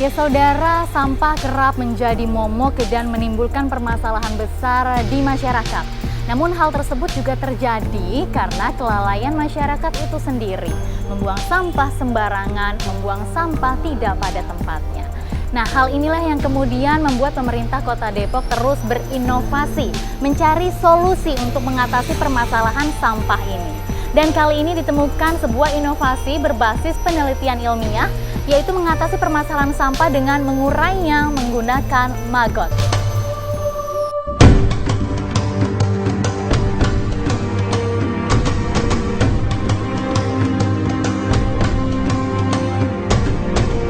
Ya saudara, sampah kerap menjadi momok dan menimbulkan permasalahan besar di masyarakat. Namun hal tersebut juga terjadi karena kelalaian masyarakat itu sendiri. Membuang sampah sembarangan, membuang sampah tidak pada tempatnya. Nah, hal inilah yang kemudian membuat pemerintah Kota Depok terus berinovasi, mencari solusi untuk mengatasi permasalahan sampah ini. Dan kali ini ditemukan sebuah inovasi berbasis penelitian ilmiah, yaitu mengatasi permasalahan sampah dengan mengurainya menggunakan maggot.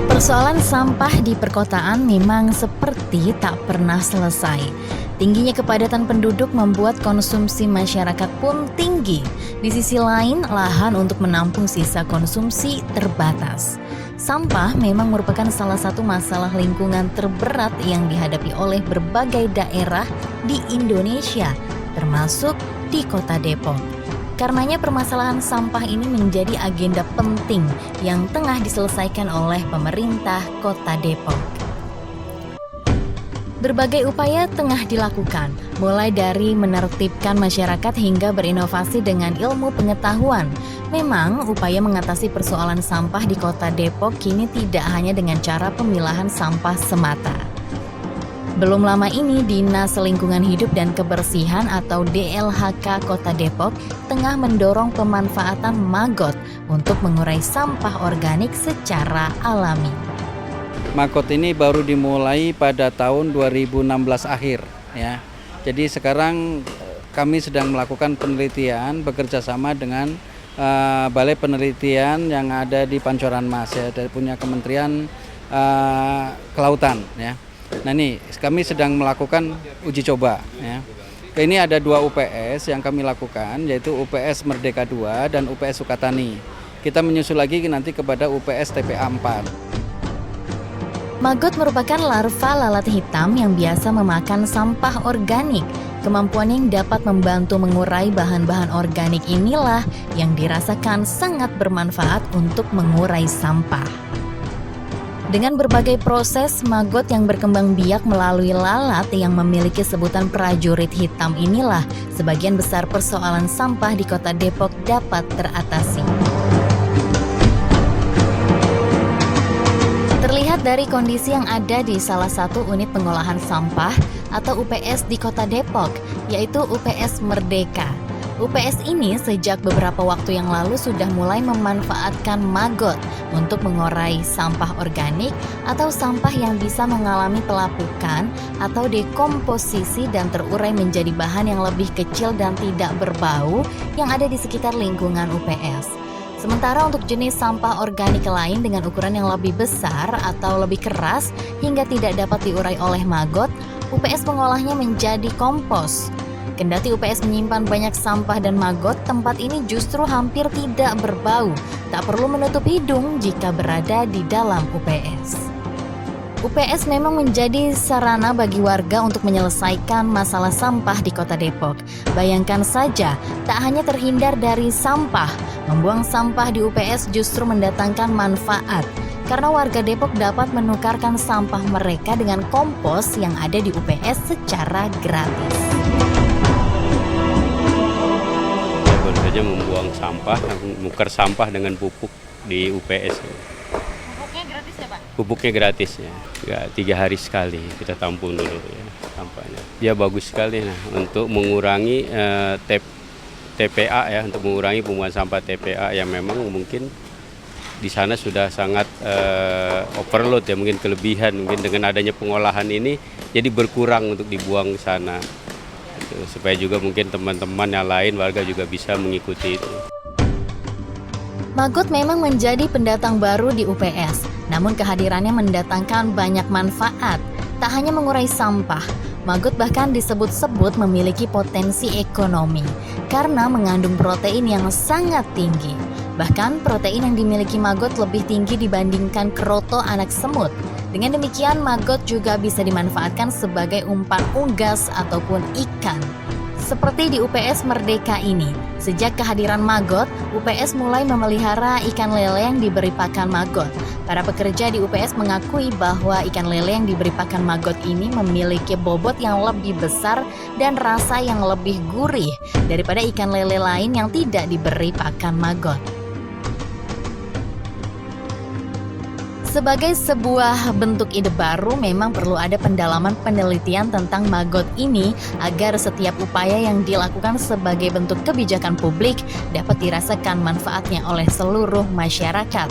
Persoalan sampah di perkotaan memang seperti tak pernah selesai. Tingginya kepadatan penduduk membuat konsumsi masyarakat pun tinggi. Di sisi lain, lahan untuk menampung sisa konsumsi terbatas. Sampah memang merupakan salah satu masalah lingkungan terberat yang dihadapi oleh berbagai daerah di Indonesia, termasuk di Kota Depok. Karenanya permasalahan sampah ini menjadi agenda penting yang tengah diselesaikan oleh pemerintah Kota Depok. Berbagai upaya tengah dilakukan, mulai dari menertibkan masyarakat hingga berinovasi dengan ilmu pengetahuan. Memang, upaya mengatasi persoalan sampah di Kota Depok kini tidak hanya dengan cara pemilahan sampah semata. Belum lama ini, Dinas Lingkungan Hidup dan Kebersihan atau DLHK Kota Depok tengah mendorong pemanfaatan maggot untuk mengurai sampah organik secara alami. Maggot ini baru dimulai pada tahun 2016 akhir ya. Jadi sekarang kami sedang melakukan penelitian bekerja sama dengan Balai Penelitian yang ada di Pancoran Mas ya, dari punya Kementerian Kelautan ya. Nah ini kami sedang melakukan uji coba ya. Ini ada 2 UPS yang kami lakukan, yaitu UPS Merdeka 2 dan UPS Sukatani. Kita menyusul lagi nanti kepada UPS TPA 4. Maggot merupakan larva lalat hitam yang biasa memakan sampah organik. Kemampuan yang dapat membantu mengurai bahan-bahan organik inilah yang dirasakan sangat bermanfaat untuk mengurai sampah. Dengan berbagai proses, maggot yang berkembang biak melalui lalat yang memiliki sebutan prajurit hitam inilah sebagian besar persoalan sampah di Kota Depok dapat teratasi. Terlihat dari kondisi yang ada di salah satu unit pengolahan sampah atau UPS di Kota Depok, yaitu UPS Merdeka. UPS ini sejak beberapa waktu yang lalu sudah mulai memanfaatkan maggot untuk mengurai sampah organik atau sampah yang bisa mengalami pelapukan atau dekomposisi dan terurai menjadi bahan yang lebih kecil dan tidak berbau yang ada di sekitar lingkungan UPS. Sementara untuk jenis sampah organik lain dengan ukuran yang lebih besar atau lebih keras hingga tidak dapat diurai oleh maggot, UPS mengolahnya menjadi kompos. Kendati UPS menyimpan banyak sampah dan maggot, tempat ini justru hampir tidak berbau. Tak perlu menutup hidung jika berada di dalam UPS. UPS memang menjadi sarana bagi warga untuk menyelesaikan masalah sampah di Kota Depok. Bayangkan saja, tak hanya terhindar dari sampah, membuang sampah di UPS justru mendatangkan manfaat. Karena warga Depok dapat menukarkan sampah mereka dengan kompos yang ada di UPS secara gratis. Baru saja membuang sampah, menukar sampah dengan pupuk di UPS. Pupuknya gratis ya Pak? Pupuknya gratis ya, 3 hari sekali kita tampung dulu ya sampahnya. Ya bagus sekali nah untuk mengurangi TPA ya, untuk mengurangi pembuangan sampah TPA yang memang mungkin di sana sudah sangat overload ya, mungkin kelebihan, mungkin dengan adanya pengolahan ini jadi berkurang untuk dibuang ke sana. Supaya juga mungkin teman-teman yang lain warga juga bisa mengikuti itu. Maggot memang menjadi pendatang baru di UPS, namun kehadirannya mendatangkan banyak manfaat. Tak hanya mengurai sampah, maggot bahkan disebut-sebut memiliki potensi ekonomi karena mengandung protein yang sangat tinggi. Bahkan protein yang dimiliki maggot lebih tinggi dibandingkan keroto anak semut. Dengan demikian, maggot juga bisa dimanfaatkan sebagai umpan unggas ataupun ikan. Seperti di UPS Merdeka ini, sejak kehadiran maggot, UPS mulai memelihara ikan lele yang diberi pakan maggot. Para pekerja di UPS mengakui bahwa ikan lele yang diberi pakan maggot ini memiliki bobot yang lebih besar dan rasa yang lebih gurih daripada ikan lele lain yang tidak diberi pakan maggot. Sebagai sebuah bentuk ide baru, memang perlu ada pendalaman penelitian tentang maggot ini agar setiap upaya yang dilakukan sebagai bentuk kebijakan publik dapat dirasakan manfaatnya oleh seluruh masyarakat.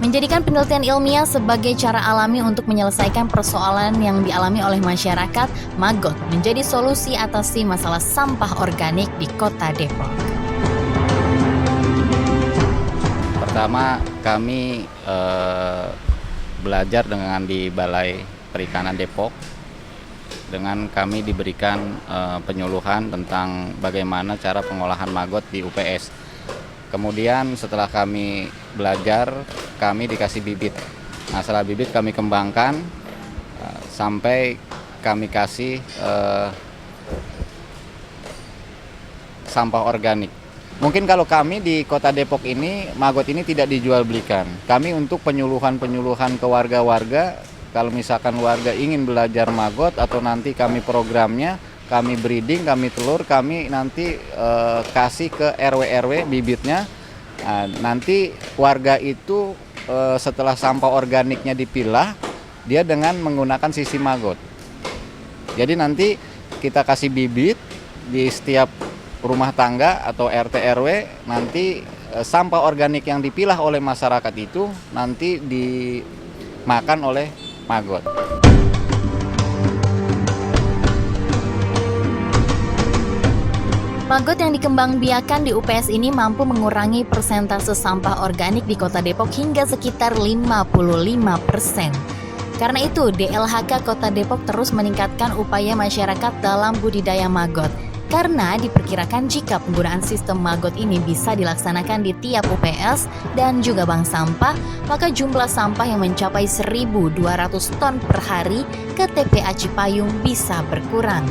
Menjadikan penelitian ilmiah sebagai cara alami untuk menyelesaikan persoalan yang dialami oleh masyarakat, maggot menjadi solusi atasi masalah sampah organik di Kota Depok. Pertama, kami belajar dengan di Balai Perikanan Depok, dengan kami diberikan penyuluhan tentang bagaimana cara pengolahan maggot di UPS. Kemudian setelah kami belajar, kami dikasih bibit. Nah, setelah bibit kami kembangkan sampai kami kasih sampah organik. Mungkin kalau kami di Kota Depok ini, maggot ini tidak dijual belikan. Kami untuk penyuluhan ke warga-warga, kalau misalkan warga ingin belajar maggot atau nanti kami programnya, kami breeding, kami telur, kami nanti kasih ke RW-RW bibitnya. Nah, nanti warga itu setelah sampah organiknya dipilah, dia dengan menggunakan sisi maggot. Jadi nanti kita kasih bibit di setiap rumah tangga atau RT RW, nanti sampah organik yang dipilah oleh masyarakat itu nanti dimakan oleh maggot. Maggot yang dikembangbiakan di UPS ini mampu mengurangi persentase sampah organik di Kota Depok hingga sekitar 55%. Karena itu, DLHK Kota Depok terus meningkatkan upaya masyarakat dalam budidaya maggot. Karena diperkirakan jika penggunaan sistem maggot ini bisa dilaksanakan di tiap UPS dan juga bank sampah, maka jumlah sampah yang mencapai 1.200 ton per hari ke TPA Cipayung bisa berkurang.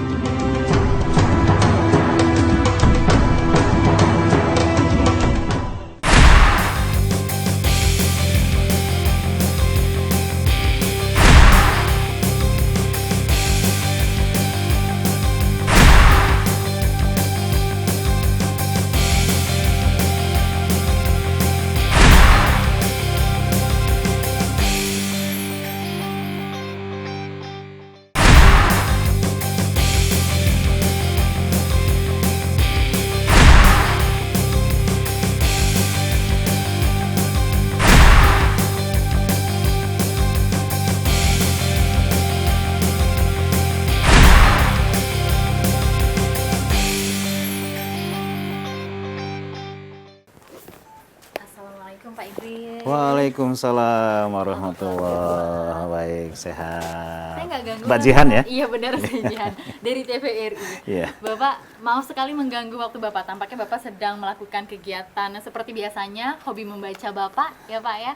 Assalamualaikum Pak Idris. Waalaikumsalam warahmatullahi baik, sehat. Saya nggak ganggu. Mbak Jihan ya? Iya benar, saya Jihan dari TVRI. Iya. Bapak mau sekali mengganggu waktu Bapak. Tampaknya Bapak sedang melakukan kegiatan seperti biasanya, hobi membaca Bapak ya Pak ya?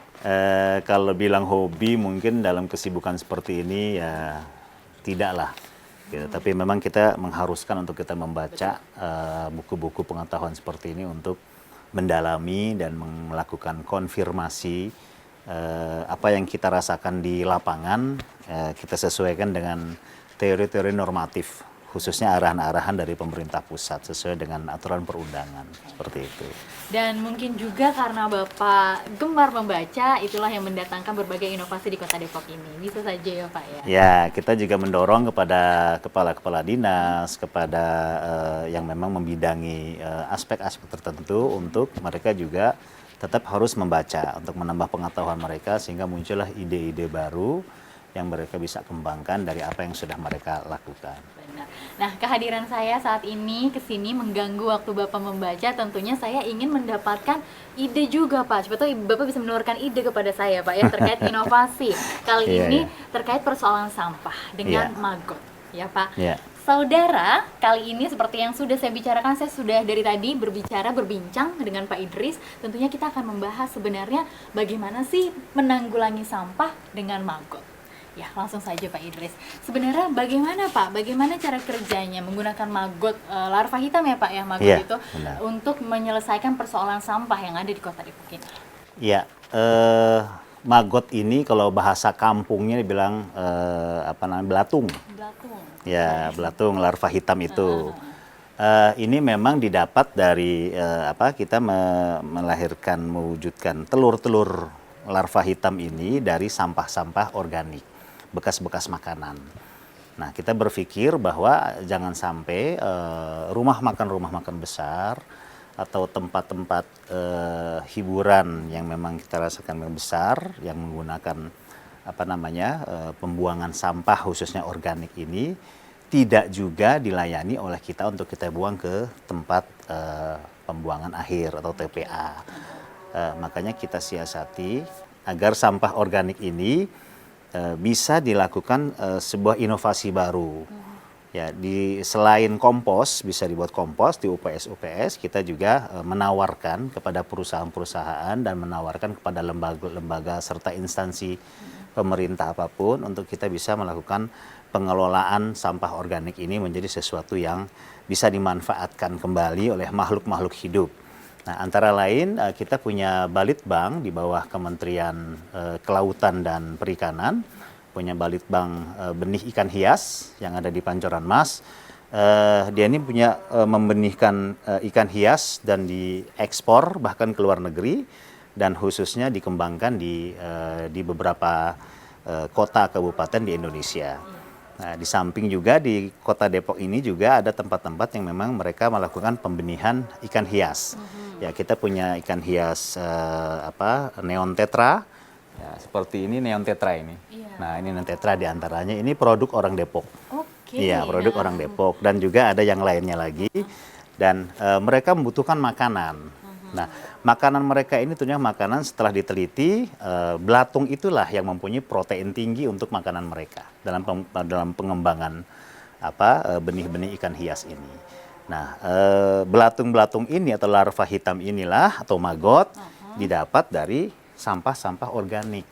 Kalau bilang hobi mungkin dalam kesibukan seperti ini ya tidaklah. Gitu. Tapi memang kita mengharuskan untuk kita membaca buku-buku pengetahuan seperti ini untuk mendalami dan melakukan konfirmasi apa yang kita rasakan di lapangan, kita sesuaikan dengan teori-teori normatif, khususnya arahan-arahan dari pemerintah pusat sesuai dengan aturan perundangan, seperti itu. Dan mungkin juga karena Bapak gemar membaca, itulah yang mendatangkan berbagai inovasi di Kota Depok ini. Bisa saja ya Pak ya? Ya, kita juga mendorong kepada kepala-kepala dinas, kepada yang memang membidangi aspek-aspek tertentu untuk mereka juga tetap harus membaca untuk menambah pengetahuan mereka sehingga muncullah ide-ide baru yang mereka bisa kembangkan dari apa yang sudah mereka lakukan. Benar. Nah, kehadiran saya saat ini ke sini mengganggu waktu Bapak membaca, tentunya saya ingin mendapatkan ide juga Pak. Coba tuh Bapak bisa mengeluarkan ide kepada saya Pak ya terkait inovasi. Kali ini terkait persoalan sampah dengan maggot ya Pak. Saudara, kali ini seperti yang sudah saya bicarakan, saya sudah dari tadi berbincang dengan Pak Idris. Tentunya kita akan membahas sebenarnya bagaimana sih menanggulangi sampah dengan maggot. Ya, langsung saja Pak Idris. Sebenarnya bagaimana Pak? Bagaimana cara kerjanya menggunakan maggot larva hitam ya Pak ya, maggot Iya, itu benar. untuk menyelesaikan persoalan sampah yang ada di Kota Depok ini? Ya, maggot ini kalau bahasa kampungnya dibilang apa namanya, belatung. Belatung. Ya, belatung larva hitam itu. Ini memang didapat dari kita melahirkan, mewujudkan telur-telur larva hitam ini dari sampah-sampah organik, bekas-bekas makanan. Nah, kita berpikir bahwa jangan sampai rumah makan besar atau tempat-tempat hiburan yang memang kita rasakan besar, yang menggunakan pembuangan sampah khususnya organik ini tidak juga dilayani oleh kita untuk kita buang ke tempat pembuangan akhir atau TPA. Makanya kita siasati agar sampah organik ini bisa dilakukan sebuah inovasi baru. Ya, selain kompos, bisa dibuat kompos di UPS kita juga menawarkan kepada perusahaan-perusahaan dan menawarkan kepada lembaga-lembaga serta instansi pemerintah apapun untuk kita bisa melakukan pengelolaan sampah organik ini menjadi sesuatu yang bisa dimanfaatkan kembali oleh makhluk-makhluk hidup. Nah, antara lain kita punya Balitbang di bawah Kementerian Kelautan dan Perikanan, punya Balitbang benih ikan hias yang ada di Pancoran Mas. Dia ini punya membenihkan ikan hias dan diekspor bahkan ke luar negeri, dan khususnya dikembangkan di beberapa kota kabupaten di Indonesia. Nah, di samping juga di Kota Depok ini juga ada tempat-tempat yang memang mereka melakukan pembenihan ikan hias. Ya, kita punya ikan hias neon tetra. Ya, seperti ini neon tetra ini. Nah, ini neon tetra diantaranya. Ini produk orang Depok. Oke. Iya, produk orang Depok. Dan juga ada yang lainnya lagi. Dan mereka membutuhkan makanan. Nah, makanan mereka ini tentunya makanan setelah diteliti, belatung itulah yang mempunyai protein tinggi untuk makanan mereka dalam pengembangan benih-benih ikan hias ini. Nah, belatung-belatung ini atau larva hitam inilah atau maggot didapat dari sampah-sampah organik.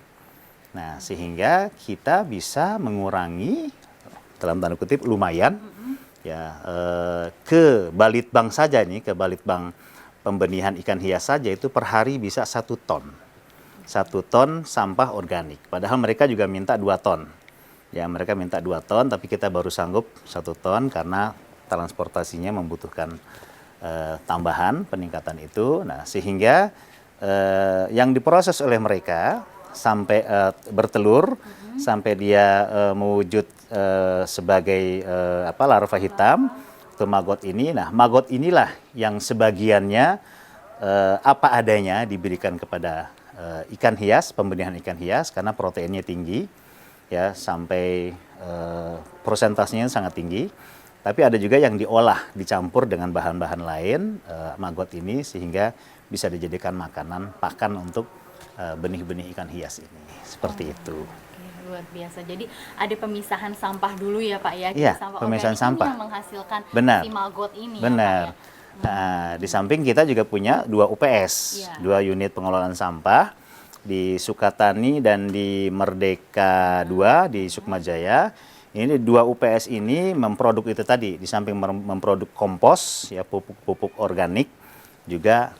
Nah, sehingga kita bisa mengurangi dalam tanda kutip lumayan ya ke Balitbang saja nih, ke Balitbang pembenihan ikan hias saja itu per hari bisa 1 ton. 1 ton sampah organik. Padahal mereka juga minta 2 ton. Ya, mereka minta 2 ton, tapi kita baru sanggup 1 ton karena transportasinya membutuhkan tambahan peningkatan itu. Nah, sehingga yang diproses oleh mereka sampai bertelur, sampai dia mewujud sebagai larva hitam, atau maggot ini. Nah, maggot inilah yang sebagiannya apa adanya diberikan kepada ikan hias, pembenihan ikan hias karena proteinnya tinggi, ya sampai persentasenya sangat tinggi. Tapi ada juga yang diolah, dicampur dengan bahan-bahan lain maggot ini sehingga bisa dijadikan makanan pakan untuk benih-benih ikan hias ini. Seperti itu. Luar biasa. Jadi ada pemisahan sampah dulu ya Pak ya. Iya, Sampah pemisahan organik sampah. ini yang menghasilkan Benar. si maggot ini. Benar. Ya, Pak, ya. Nah, di samping kita juga punya 2 UPS, Iya. 2 unit pengelolaan sampah di Sukatani dan di Merdeka 2 di Sukmajaya. Ini 2 UPS ini memproduk itu tadi, di samping memproduk kompos ya, pupuk-pupuk organik juga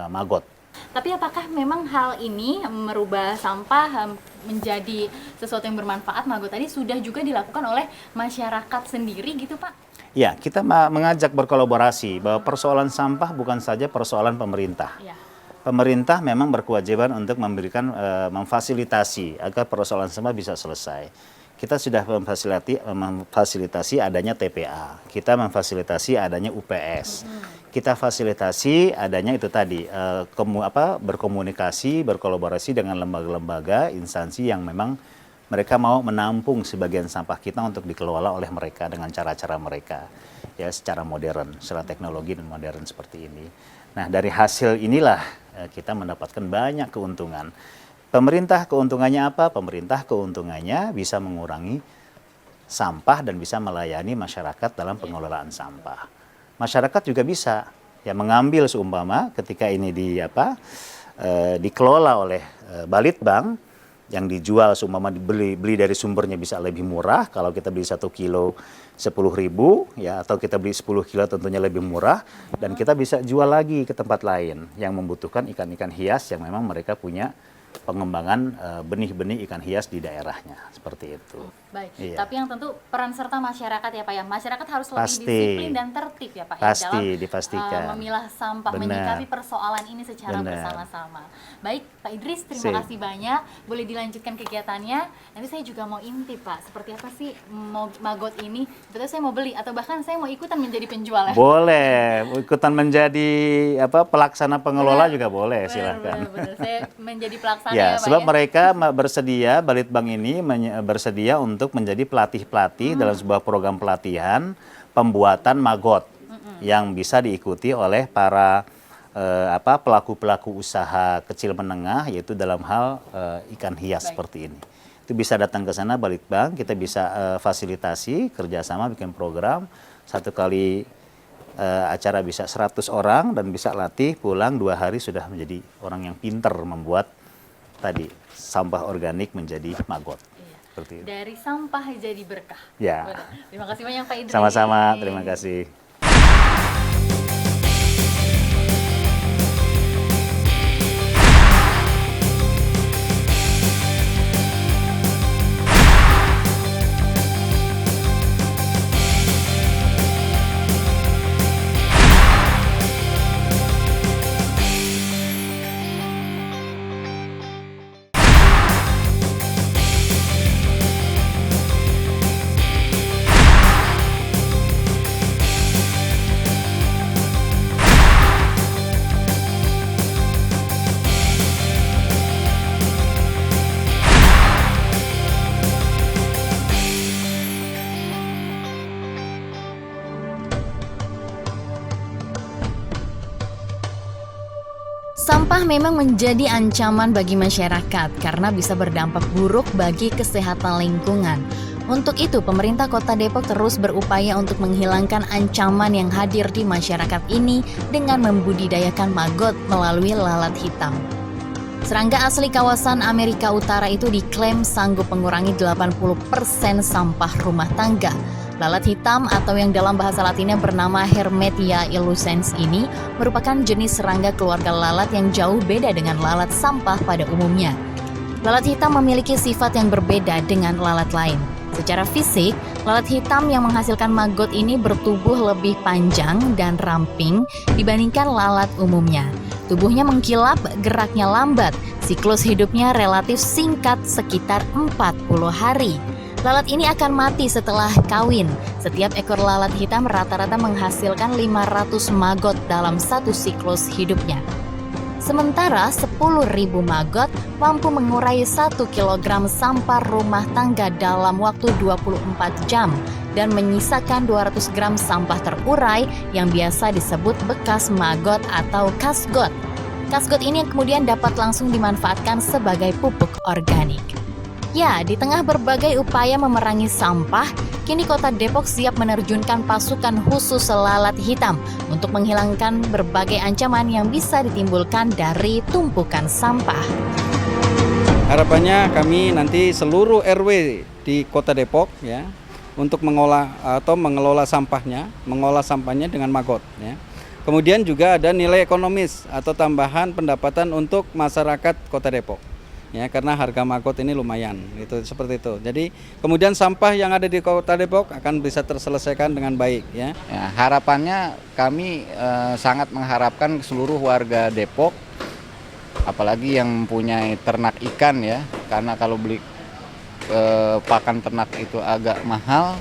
maggot. Tapi apakah memang hal ini merubah sampah menjadi sesuatu yang bermanfaat, maggot tadi sudah juga dilakukan oleh masyarakat sendiri gitu Pak? Ya, kita mengajak berkolaborasi bahwa persoalan sampah bukan saja persoalan pemerintah. Ya. Pemerintah memang berkewajiban untuk memberikan memfasilitasi agar persoalan sampah bisa selesai. Kita sudah memfasilitasi adanya TPA, kita memfasilitasi adanya UPS, kita fasilitasi adanya itu tadi berkomunikasi, berkolaborasi dengan lembaga-lembaga, instansi yang memang mereka mau menampung sebagian sampah kita untuk dikelola oleh mereka dengan cara-cara mereka, ya secara modern, secara teknologi dan modern seperti ini. Nah, dari hasil inilah kita mendapatkan banyak keuntungan. Pemerintah keuntungannya apa? Pemerintah keuntungannya bisa mengurangi sampah dan bisa melayani masyarakat dalam pengelolaan sampah. Masyarakat juga bisa ya mengambil seumpama ketika ini dikelola oleh Balitbang, yang dijual seumpama beli dari sumbernya bisa lebih murah. Kalau kita beli 1 kilo 10.000 ya, atau kita beli 10 kilo tentunya lebih murah, dan kita bisa jual lagi ke tempat lain yang membutuhkan ikan-ikan hias yang memang mereka punya pengembangan benih-benih ikan hias di daerahnya, seperti itu. Baik, Iya. tapi yang tentu peran serta masyarakat ya Pak ya. Masyarakat harus lebih Pasti. disiplin dan tertib ya Pak Pasti, ya dalam dipastikan. memilah sampah, Benar. menyikapi persoalan ini secara Benar. bersama-sama. Baik, Pak Idris, terima Sip. kasih banyak. Boleh dilanjutkan kegiatannya. Nanti saya juga mau intip Pak, seperti apa sih magot ini? Betul, saya mau beli atau bahkan saya mau ikutan menjadi penjual ya. Boleh, ikutan menjadi pelaksana pengelola juga boleh, Benar, silahkan. benar. Saya menjadi pelaksana Ya, ya Pak sebab ya. mereka bersedia, Balitbang ini bersedia untuk menjadi pelatih-pelatih dalam sebuah program pelatihan pembuatan magot yang bisa diikuti oleh para pelaku-pelaku usaha kecil menengah, yaitu dalam hal ikan hias seperti ini. Itu bisa datang ke sana Balitbang, kita bisa fasilitasi kerjasama bikin program, satu kali acara bisa 100 orang dan bisa latih pulang 2 hari sudah menjadi orang yang pinter membuat tadi sampah organik menjadi magot. Seperti itu. Dari sampah jadi berkah. Ya. Benar. Terima kasih banyak Pak Idris. Sama-sama, terima kasih. Sampah memang menjadi ancaman bagi masyarakat karena bisa berdampak buruk bagi kesehatan lingkungan. Untuk itu, pemerintah Kota Depok terus berupaya untuk menghilangkan ancaman yang hadir di masyarakat ini dengan membudidayakan magot melalui lalat hitam. Serangga asli kawasan Amerika Utara itu diklaim sanggup mengurangi 80% sampah rumah tangga. Lalat hitam atau yang dalam bahasa Latinnya bernama Hermetia illucens ini merupakan jenis serangga keluarga lalat yang jauh beda dengan lalat sampah pada umumnya. Lalat hitam memiliki sifat yang berbeda dengan lalat lain. Secara fisik, lalat hitam yang menghasilkan magot ini bertubuh lebih panjang dan ramping dibandingkan lalat umumnya. Tubuhnya mengkilap, geraknya lambat, siklus hidupnya relatif singkat sekitar 40 hari. Lalat ini akan mati setelah kawin. Setiap ekor lalat hitam rata-rata menghasilkan 500 magot dalam satu siklus hidupnya. Sementara 10.000 magot mampu mengurai 1 kg sampah rumah tangga dalam waktu 24 jam dan menyisakan 200 gram sampah terurai yang biasa disebut bekas magot atau kasgot. Kasgot ini kemudian dapat langsung dimanfaatkan sebagai pupuk organik. Ya, di tengah berbagai upaya memerangi sampah, kini Kota Depok siap menerjunkan pasukan khusus lalat hitam untuk menghilangkan berbagai ancaman yang bisa ditimbulkan dari tumpukan sampah. Harapannya kami nanti seluruh RW di Kota Depok ya untuk mengelola sampahnya dengan magot ya. Kemudian juga ada nilai ekonomis atau tambahan pendapatan untuk masyarakat Kota Depok. Ya, karena harga magot ini lumayan, gitu seperti itu. Jadi kemudian sampah yang ada di Kota Depok akan bisa terselesaikan dengan baik, ya. Ya, harapannya kami sangat mengharapkan seluruh warga Depok, apalagi yang mempunyai ternak ikan ya, karena kalau beli pakan ternak itu agak mahal.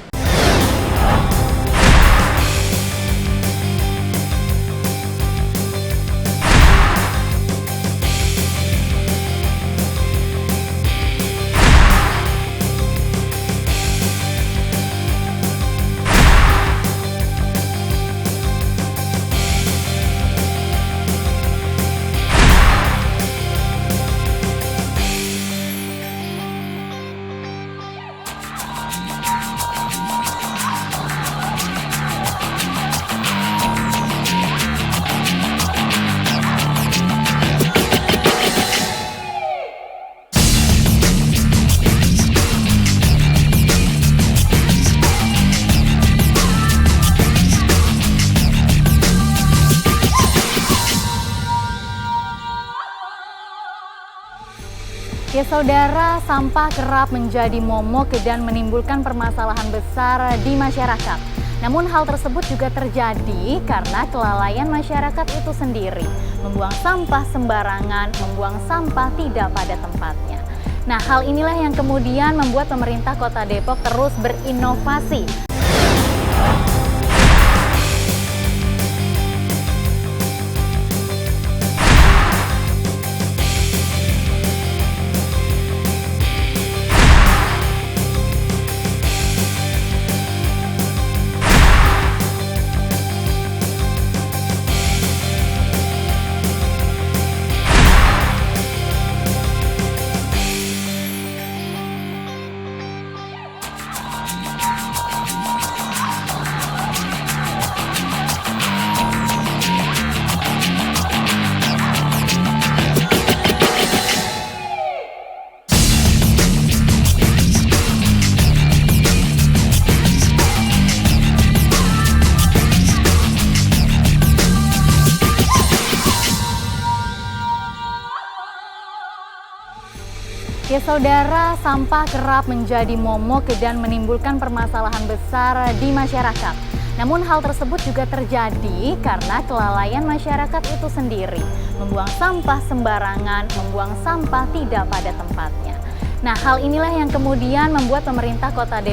Ya saudara, sampah kerap menjadi momok dan menimbulkan permasalahan besar di masyarakat. Namun hal tersebut juga terjadi karena kelalaian masyarakat itu sendiri. Membuang sampah sembarangan, membuang sampah tidak pada tempatnya. Nah, hal inilah yang kemudian membuat pemerintah Kota Depok terus berinovasi. Ya saudara, sampah kerap menjadi momok dan menimbulkan permasalahan besar di masyarakat. Namun hal tersebut juga terjadi karena kelalaian masyarakat itu sendiri. Membuang sampah sembarangan, membuang sampah tidak pada tempatnya. Nah, hal inilah yang kemudian membuat pemerintah Kota Depok